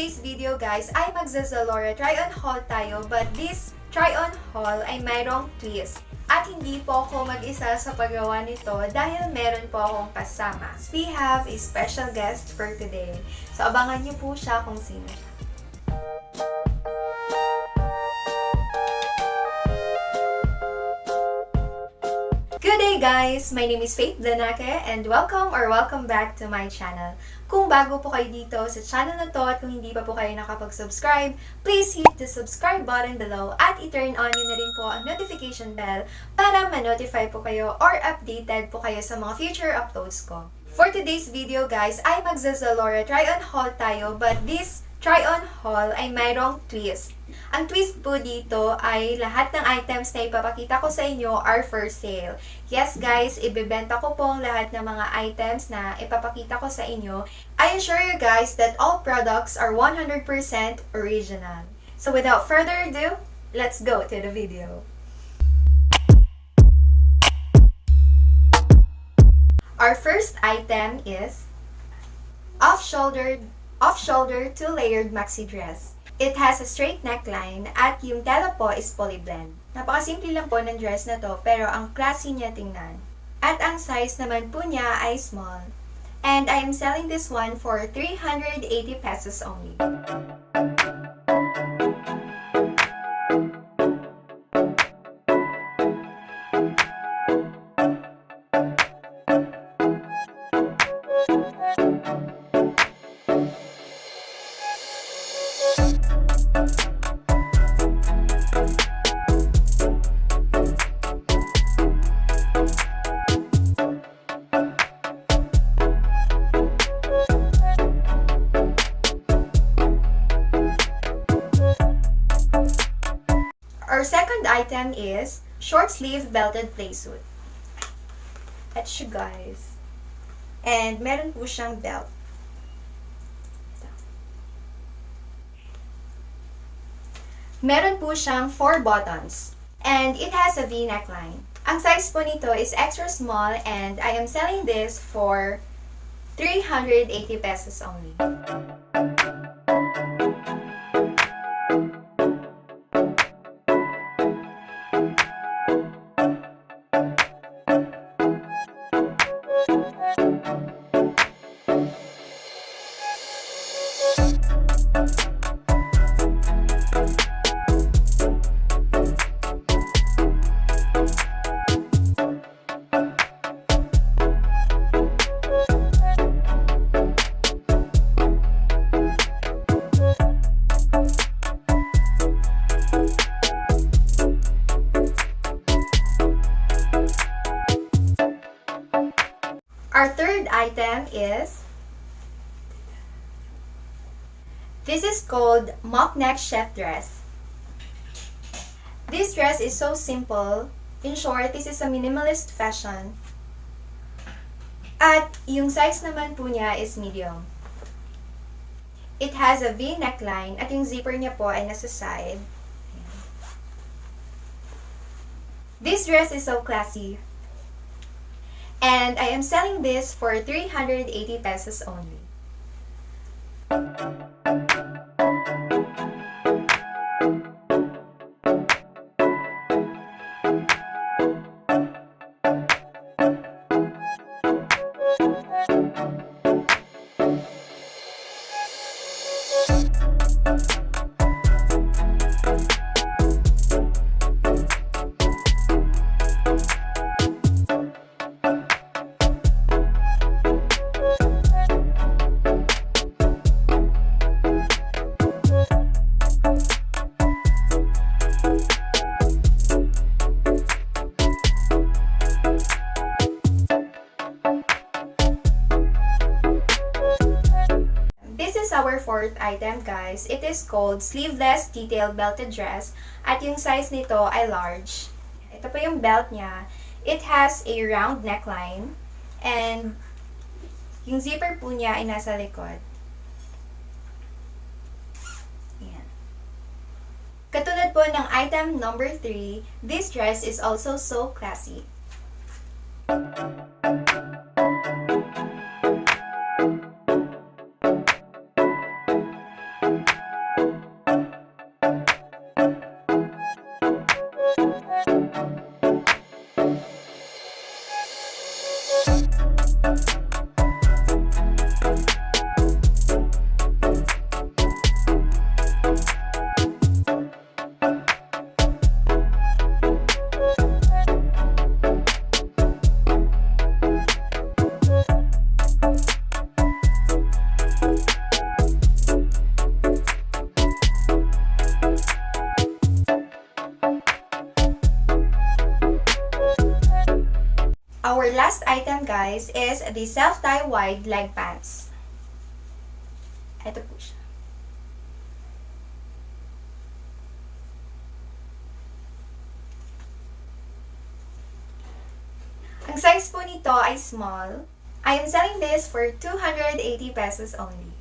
today's video guys, ay magza-ZALORA try on haul tayo, but this try on haul ay mayroong twist. At hindi po ako mag-isa sa paggawa nito dahil meron po akong kasama. We have a special guest for today. So abangan niyo po siya kung sino siya. Good day guys! My name is Blanaque and welcome back to my channel. Kung bago po kayo dito sa channel na to at kung hindi pa po kayo nakapag-subscribe, please hit the subscribe button below at i-turn on nyo na rin po ang notification bell para ma-notify po kayo or updated po kayo sa mga future uploads ko. For today's video guys, ay magza-ZALORA try on haul tayo, but this try on haul ay mayroong twist. Ang twist po dito ay lahat ng items na ipapakita ko sa inyo are for sale. Yes guys, ibebenta ko po ang lahat ng mga items na ipapakita ko sa inyo. I assure you guys that all products are 100% original. So without further ado, let's go to the video. Our first item is off-shoulder two-layered maxi dress. It has a straight neckline at yung tela po is polyblend. Napakasimple lang po ng dress na to pero ang classy niya tingnan. At ang size naman po niya ay small. And I am selling this one for 380 pesos only. Our second item is short sleeve belted playsuit. At siya guys. And meron po siyang belt. Meron po siyang 4 buttons. And it has a V neckline. Ang size po nito is extra small and I am selling this for 380 pesos only. Our third item is, this is called mock neck chef dress. This dress is so simple. In short, this is a minimalist fashion. At yung size naman po niya is medium. It has a V neckline at yung zipper niya po ay nasa side. This dress is so classy. And I am selling this for 380 pesos only. Our fourth item guys, it is called sleeveless detail belted dress at yung size nito ay large. Ito po yung belt niya. It has a round neckline and yung zipper po niya ay nasa likod. Ayan. Katulad po ng item number 3, this dress is also so classy. our last item guys is the self-tie wide leg pants. Ito po siya. Ang size po nito ay small. I am selling this for 280 pesos only.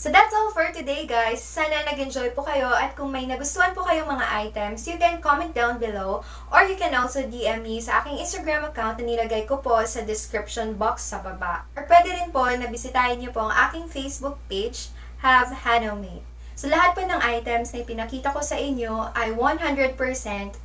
So that's all for today guys. Sana nag-enjoy po kayo at kung may nagustuhan po kayong mga items, you can comment down below or you can also DM me sa aking Instagram account na nilagay ko po sa description box sa baba. Or pwede rin po na bisitahin niyo po ang aking Facebook page, Have Handmade. So lahat po ng items na ipinakita ko sa inyo ay 100%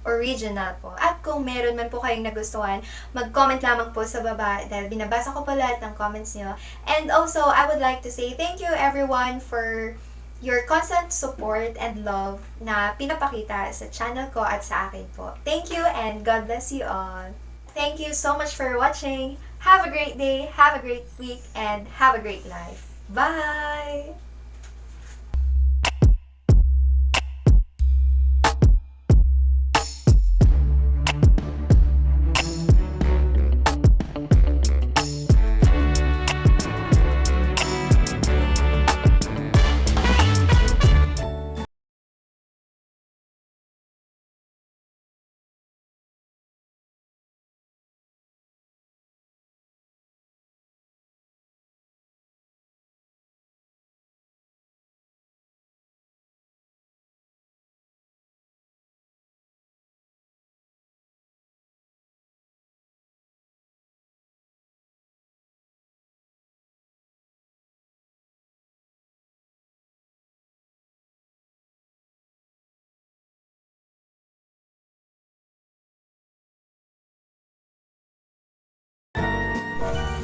original po. At kung meron man po kayong nagustuhan, mag-comment lamang po sa baba dahil binabasa ko po lahat ng comments niyo. And also, I would like to say thank you everyone for your constant support and love na pinapakita sa channel ko at sa akin po. Thank you and God bless you all. Thank you so much for watching. Have a great day, have a great week, and have a great life. Bye!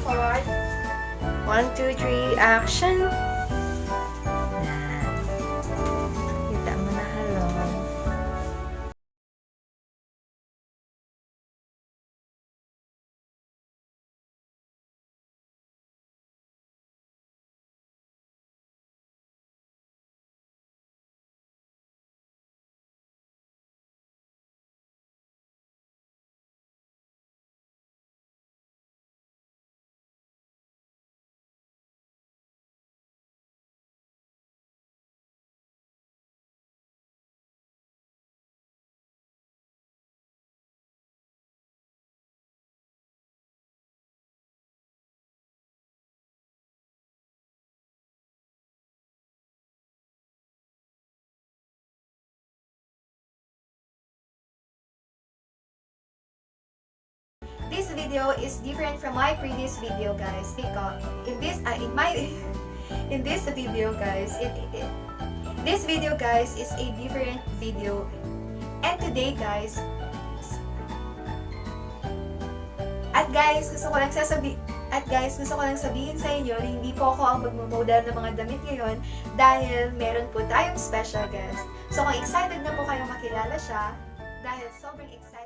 Forward. 1, 2, 3, action! Yan. Kita mo na, hello. This video is different from my previous video, guys, because in this video, guys, this video, guys, is a different video. And today, guys, gusto ko lang sabihin sa inyo na hindi po ako ang magmamodel ng mga damit ngayon dahil meron po tayong special guest. So kung excited na po kayong makilala siya, dahil sobrang excited